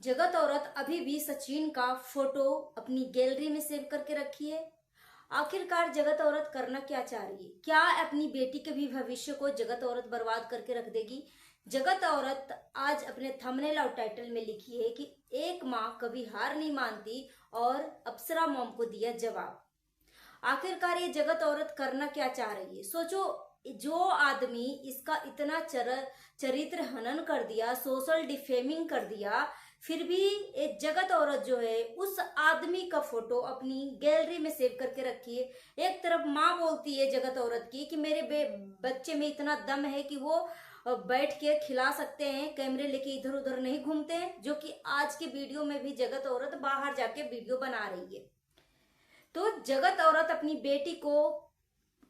जगत औरत अभी भी सचिन का फोटो अपनी गैलरी में सेव करके रखी है। आखिरकार जगत औरत करना क्या चाह रही है? क्या अपनी बेटी के भी भविष्य को जगत औरत बर्बाद करके रख देगी? जगत औरत आज अपने थंबनेल और टाइटल में लिखी है कि एक माँ कभी हार नहीं मानती और अप्सरा मॉम को दिया जवाब। आखिरकार ये जगत औरत करना क्या चाह रही है? सोचो, जो आदमी इसका इतना चरित्र हनन कर दिया, सोशल डिफेमिंग कर दिया, फिर भी एक जगत औरत जो है उस आदमी का फोटो अपनी गैलरी में सेव करके रखी है। एक तरफ माँ बोलती है जगत औरत की कि मेरे बच्चे में इतना दम है कि वो बैठ के खिला सकते हैं, कैमरे लेके इधर उधर नहीं घूमते हैं, जो कि आज के वीडियो में भी जगत औरत बाहर जाके वीडियो बना रही है। तो जगत औरत अपनी बेटी को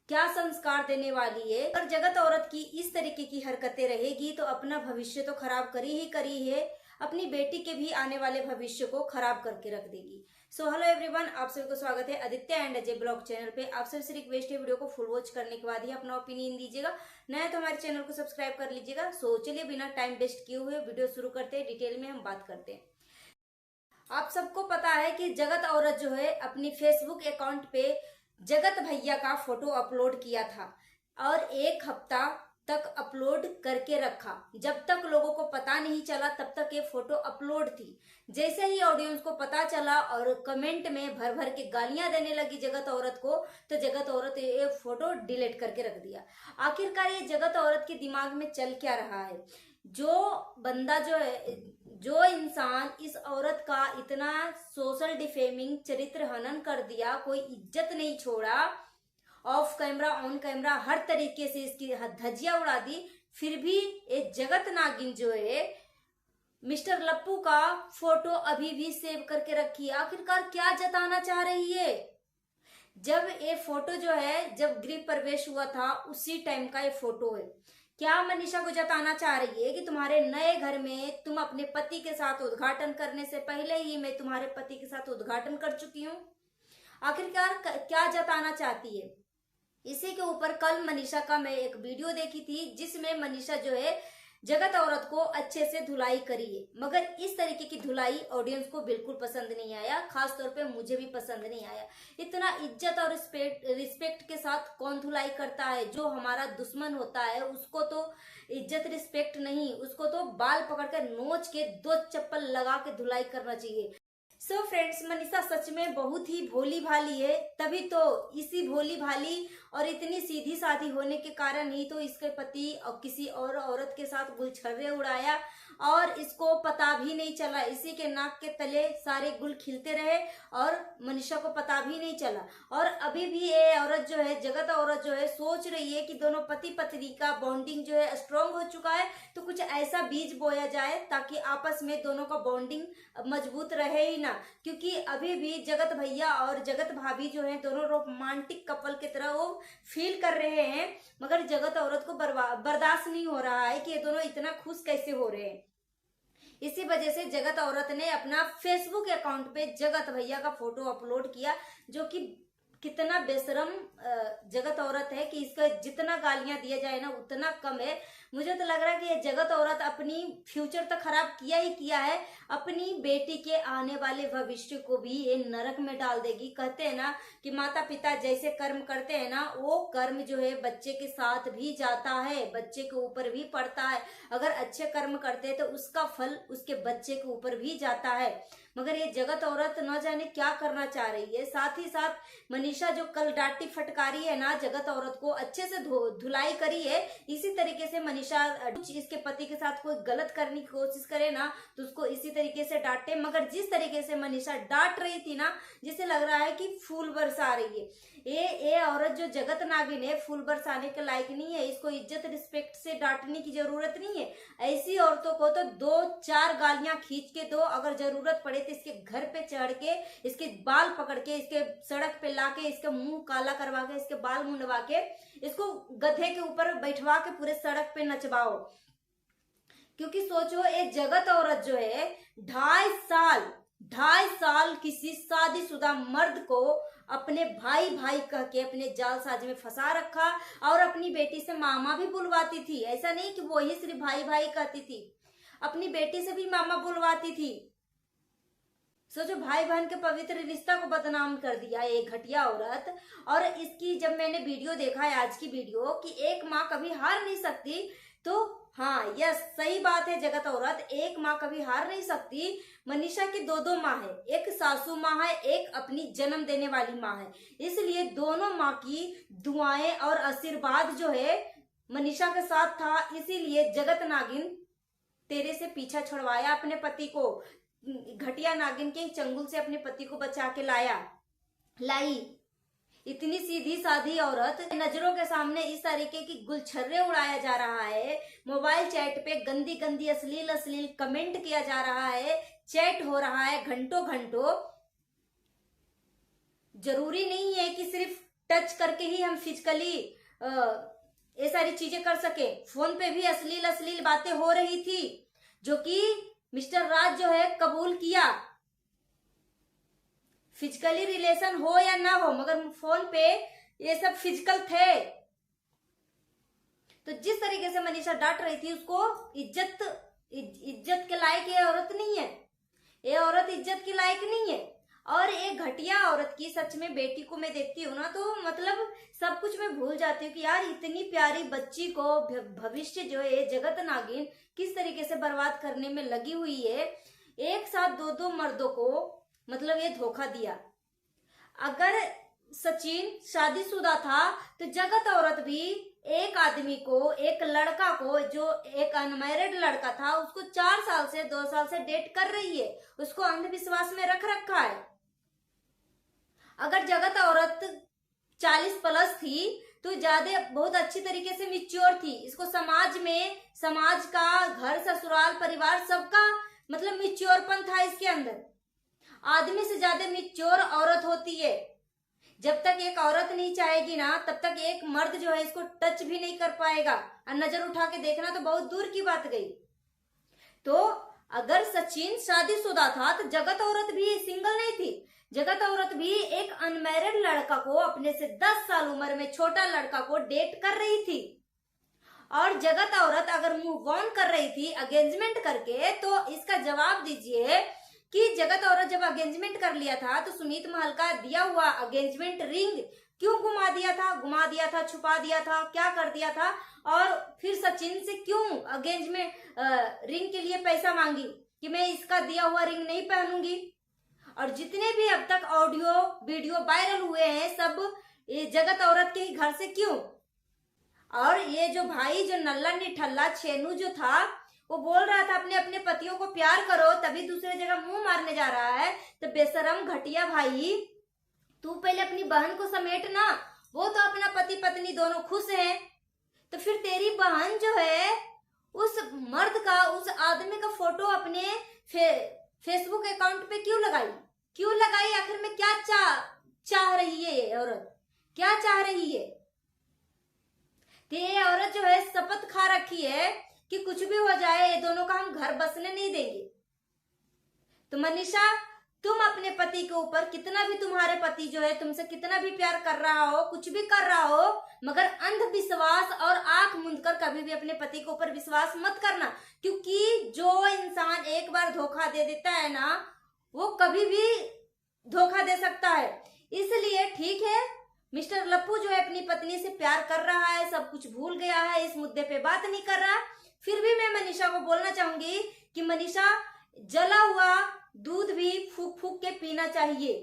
क्या संस्कार देने वाली है? अगर जगत औरत की इस तरीके की हरकतें रहेगी तो अपना भविष्य तो खराब करी है, अपनी बेटी के भी आने वाले भविष्य को खराब करके रख देगी। सो हेलो एवरीवन, आप सभी को स्वागत है Aditya and Ajay blog channel पे। आप सभी से रिक्वेस्ट है वीडियो को फुल वॉच करने के बाद ही अपना ओपिनियन दीजिएगा। नया तो हमारे चैनल को सब्सक्राइब कर लीजिएगा। सो चलिए बिना टाइम वेस्ट किए हुए वीडियो शुरू करते हैं, डिटेल में हम बात करते हैं। आप सबको पता है कि जगत औरत जो है अपनी फेसबुक अकाउंट पे जगत भैया का फोटो अपलोड किया था और एक हफ्ता तक अपलोड करके रखा। जब तक लोगों को पता नहीं चला तब तक ये फोटो अपलोड थी। जैसे ही ऑडियंस को पता चला और कमेंट में भर भर के गालियां देने लगी जगत औरत को, तो जगत औरत ये फोटो डिलीट करके रख दिया। आखिरकार ये जगत औरत के दिमाग में चल क्या रहा है? जो बंदा जो है, जो इंसान इस औरत का इतना सोशल डिफेमिंग चरित्र हनन कर दिया, कोई इज्जत नहीं छोड़ा, ऑफ कैमरा ऑन कैमरा हर तरीके से इसकी धज्जियां उड़ा दी, फिर भी एक जगत नागिन जो है मिस्टर लप्पू का फोटो अभी भी सेव करके रखी है। आखिरकार क्या जताना चाह रही है? जब ये फोटो जो है, जब गृह प्रवेश हुआ था उसी टाइम का ये फोटो है। क्या मनीषा को जताना चाह रही है कि तुम्हारे नए घर में तुम अपने पति के साथ उद्घाटन करने से पहले ही मैं तुम्हारे पति के साथ उद्घाटन कर चुकी हूँ? आखिरकार क्या जताना चाहती है? इसी के ऊपर कल मनीषा का मैं एक वीडियो देखी थी जिसमें मनीषा जो है जगत औरत को अच्छे से धुलाई करी है, मगर इस तरीके की धुलाई ऑडियंस को बिल्कुल पसंद नहीं आया, खास तौर पे मुझे भी पसंद नहीं आया। इतना इज्जत और रिस्पेक्ट के साथ कौन धुलाई करता है? जो हमारा दुश्मन होता है उसको तो इज्जत रिस्पेक्ट नहीं, उसको तो बाल पकड़ कर नोच के दो चप्पल लगा के धुलाई करना चाहिए। सो फ्रेंड्स, मनीषा सच में बहुत ही भोली भाली है, तभी तो इसी भोली भाली और इतनी सीधी साधी होने के कारण ही तो इसके पति और किसी और औरत के साथ गुलछर्रे उड़ाया और इसको पता भी नहीं चला। इसी के नाक के तले सारे गुल खिलते रहे और मनीषा को पता भी नहीं चला। और अभी भी ये औरत जो है, जगत औरत जो है, सोच रही है कि दोनों पति पत्नी का बॉन्डिंग जो है स्ट्रांग हो चुका है, तो कुछ ऐसा बीज बोया जाए ताकि आपस में दोनों का बॉन्डिंग मजबूत रहे ही ना। क्योंकि अभी भी जगत भैया और जगत भाभी जो है दोनों रोमांटिक कपल की तरह वो फील कर रहे हैं, मगर जगत औरत को बर्दाश्त नहीं हो रहा है कि ये दोनों इतना खुश कैसे हो रहे हैं। इसी वजह से जगत औरत ने अपना फेसबुक अकाउंट पे जगत भैया का फोटो अपलोड किया, जो कि कितना बेशरम जगत औरत है कि इसका जितना गालियां दिया जाए ना उतना कम है। मुझे तो लग रहा है कि ये जगत औरत अपनी फ्यूचर तो खराब किया ही किया है, अपनी बेटी के आने वाले भविष्य को भी ये नरक में डाल देगी। कहते हैं ना कि माता पिता जैसे कर्म करते हैं ना, वो कर्म जो है बच्चे के साथ भी जाता है, बच्चे के ऊपर भी पड़ता है। अगर अच्छे कर्म करते हैं तो उसका फल उसके बच्चे के ऊपर भी जाता है। मगर ये जगत औरत न जाने क्या करना चाह रही है। साथ ही साथ मनीषा जो कल डांटी फटकारी है ना, जगत औरत को अच्छे से धुलाई करी है। इसी तरीके से मनीषा इसके पति के साथ कोई गलत करने की कोशिश करे ना तो उसको इसी तरीके से डांटे। मगर जिस तरीके से मनीषा डांट रही थी ना, जिसे लग रहा है कि फूल बरसा रही है। ये औरत जो जगत नागिन है फूल बरसाने के लायक नहीं है। इसको इज्जत रिस्पेक्ट से डांटने की जरूरत नहीं है। ऐसी औरतों को तो 2-4 गालियां खींच के दो, अगर जरूरत पड़े तो इसके घर पे चढ़ के इसके बाल पकड़ के इसके सड़क पे लाके इसके मुंह काला करवा के इसके बाल मुंडवा के इसको गधे के ऊपर बैठवा के पूरे सड़क पे नचवाओ। क्योंकि सोचो, एक जगत औरत जो है 2.5 साल किसी शादीशुदा मर्द को अपने भाई भाई कह के अपने जाल साज में फंसा रखा और अपनी बेटी से मामा भी बुलवाती थी। ऐसा नहीं कि वो ही सिर्फ भाई भाई कहती थी, अपनी बेटी से भी मामा बुलवाती थी। सोचो, भाई बहन के पवित्र रिश्ता को बदनाम कर दिया एक घटिया औरत। और इसकी जब मैंने वीडियो देखा है, आज की वीडियो, कि एक माँ कभी हार नहीं सकती, तो हाँ, यस, सही बात है जगत औरत, एक माँ कभी हार नहीं सकती। मनीषा की दो माँ है, एक सासू माँ है, एक अपनी जन्म देने वाली माँ है। इसलिए दोनों माँ की दुआएं और आशीर्वाद जो है मनीषा के साथ था। इसीलिए जगत नागिन तेरे से पीछा छुड़वाया, अपने पति को, घटिया नागिन के चंगुल से अपने पति को बचा के लाई। इतनी सीधी साधी औरत, नजरों के सामने इस तरीके की गुलछर्रे उड़ाया जा रहा है, मोबाइल चैट पे गंदी गंदी अश्लील कमेंट किया जा रहा है, चैट हो रहा है घंटों घंटों। जरूरी नहीं है कि सिर्फ टच करके ही हम फिजिकली ये सारी चीजें कर सके। फोन पे भी अश्लील बातें हो रही थी, जो कि मिस्टर राज जो है कबूल किया। फिजिकली रिलेशन हो या ना हो, मगर फोन पे ये सब फिजिकल थे। तो जिस तरीके से मनीषा डांट रही थी, उसको इज्जत के लायक ये औरत नहीं है। ये औरत इज्जत की लायक नहीं है। और एक घटिया औरत की, सच में बेटी को मैं देखती हूँ ना, तो मतलब सब कुछ मैं भूल जाती हूँ कि यार इतनी प्यारी बच्ची को भविष्य जो है जगत नागिन किस तरीके से बर्बाद करने में लगी हुई है। एक साथ दो मर्दों को मतलब ये धोखा दिया। अगर सचिन शादीशुदा था तो जगत औरत भी एक आदमी को, एक लड़का को, जो एक अनमैरिड लड़का था, उसको 4 साल से 2 साल से डेट कर रही है, उसको अंधविश्वास में रख रखा है। अगर जगत औरत 40 प्लस थी तो ज्यादा बहुत अच्छी तरीके से मिच्योर थी। इसको समाज का, घर ससुराल परिवार सबका मतलब मिच्योरपन था इसके अंदर। आदमी से ज्यादा मिच्योर औरत होती है। जब तक एक औरत नहीं चाहेगी ना, तब तक एक मर्द जो है इसको टच भी नहीं कर पाएगा। और नजर उठा के देखना तो बहुत दूर की बात गई। तो अगर सचिन शादीशुदा था तो जगत औरत भी सिंगल नहीं थी। जगत औरत भी एक अनमैरिड लड़का को, अपने से 10 साल उम्र में छोटा लड़का को डेट कर रही थी। और जगत औरत अगर मूव ऑन कर रही थी एंगेजमेंट करके, तो इसका जवाब दीजिए कि जगत औरत जब एंगेजमेंट कर लिया था तो सुनीत महल का दिया हुआ एंगेजमेंट रिंग क्यों गुमा दिया था, छुपा दिया था, क्या कर दिया था? और फिर सचिन से क्यों एंगेजमेंट रिंग के लिए पैसा मांगी कि मैं इसका दिया हुआ रिंग नहीं पहनूंगी? और जितने भी अब तक ऑडियो वीडियो वायरल हुए हैं, सब ये जगत औरत के ही घर से क्यों? और ये जो भाई, जो नल्ला निठल्ला छेनू जो था, वो बोल रहा था अपने अपने पतियों को प्यार करो, तभी दूसरे जगह मुंह मारने जा रहा है। तो बेशरम घटिया भाई, तू पहले अपनी बहन को समेट ना। वो तो अपना पति पत्नी दोनों खुश हैं, तो फिर तेरी बहन जो है उस मर्द का, उस आदमी का फोटो अपने फेसबुक अकाउंट पे क्यों लगाई? आखिर में क्या चाह रही है ये औरत? क्या चाह रही है? ये औरत जो है शपथ खा रखी है कि कुछ भी हो जाए, ये दोनों का हम घर बसने नहीं देंगे। तो मनीषा, तुम अपने पति के ऊपर, कितना भी तुम्हारे पति जो है तुमसे कितना भी प्यार कर रहा हो, कुछ भी कर रहा हो, मगर अंधविश्वास और आंख मूंद कर कभी भी अपने पति के ऊपर विश्वास मत करना। क्योंकि जो इंसान एक बार धोखा दे देता है ना, वो कभी भी धोखा दे सकता है। इसलिए ठीक है, मिस्टर लप्पू जो है अपनी पत्नी से प्यार कर रहा है, सब कुछ भूल गया है, इस मुद्दे पे बात नहीं कर रहा। फिर भी मैं मनीषा को बोलना चाहूंगी कि मनीषा, जला हुआ दूध भी फूक फूक के पीना चाहिए,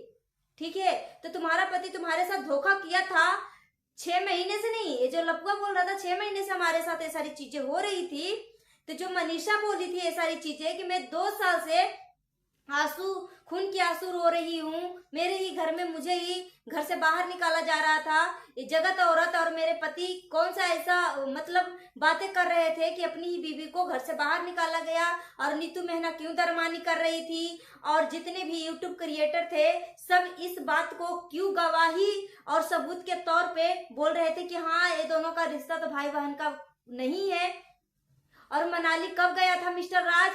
ठीक है? तो तुम्हारा पति तुम्हारे साथ धोखा किया था 6 महीने से नहीं। ये जो लपुआ बोल रहा था 6 महीने से हमारे साथ ये सारी चीजें हो रही थी। तो जो मनीषा बोली थी ये सारी चीजें कि मैं 2 साल से खून की आंसू रो रही हूँ, मेरे ही घर में मुझे ही घर से बाहर निकाला जा रहा था, ये जगत औरत और मेरे पति कौन सा ऐसा मतलब बातें कर रहे थे कि अपनी ही बीवी को घर से बाहर निकाला गया, और नीतू मेहना क्यों दरमानी कर रही थी, और जितने भी यूट्यूब क्रिएटर थे सब इस बात को क्यों गवाही और सबूत के तौर पे बोल रहे थे कि हाँ, ये दोनों का रिश्ता तो भाई बहन का नहीं है। और मनाली कब गया था मिस्टर राज,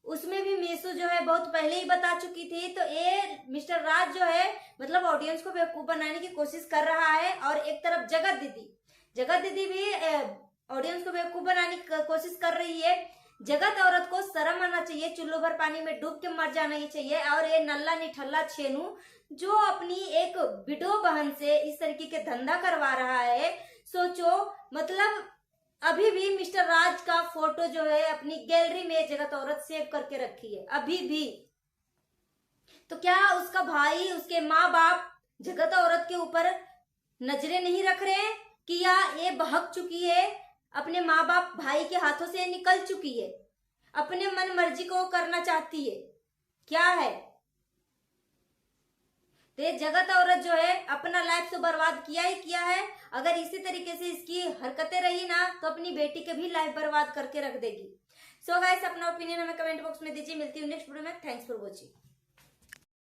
उसमें भी मीशू जो है बहुत पहले ही बता चुकी थी। तो ये मिस्टर राज जो है मतलब ऑडियंस को बेवकूफ बनाने की कोशिश कर रहा है, और एक तरफ जगत दीदी भी ऑडियंस को बेवकूफ बनाने की कोशिश कर रही है। जगत औरत को शर्म आना चाहिए, चुल्लू भर पानी में डूब के मर जाना ही चाहिए। और ये नल्ला निठल्ला छेनू जो अपनी एक विडो बहन से इस तरीके के धंधा करवा रहा है, सोचो। मतलब अभी भी मिस्टर राज का फोटो जो है अपनी गैलरी में जगत औरत सेव करके रखी है अभी भी। तो क्या उसका भाई, उसके माँ बाप जगत औरत के ऊपर नजरें नहीं रख रहे हैं कि या ये बहक चुकी है, अपने माँ बाप भाई के हाथों से निकल चुकी है, अपने मन मर्जी को करना चाहती है, क्या है? तो ये जगत औरत जो है अपना लाइफ तो बर्बाद किया ही किया है। अगर इसी तरीके से इसकी हरकतें रही ना तो अपनी बेटी के भी लाइफ बर्बाद करके रख देगी। सो गाइस, अपना ओपिनियन हमें कमेंट बॉक्स में दीजिए। मिलती हूँ नेक्स्ट वीडियो में। Thanks for watching.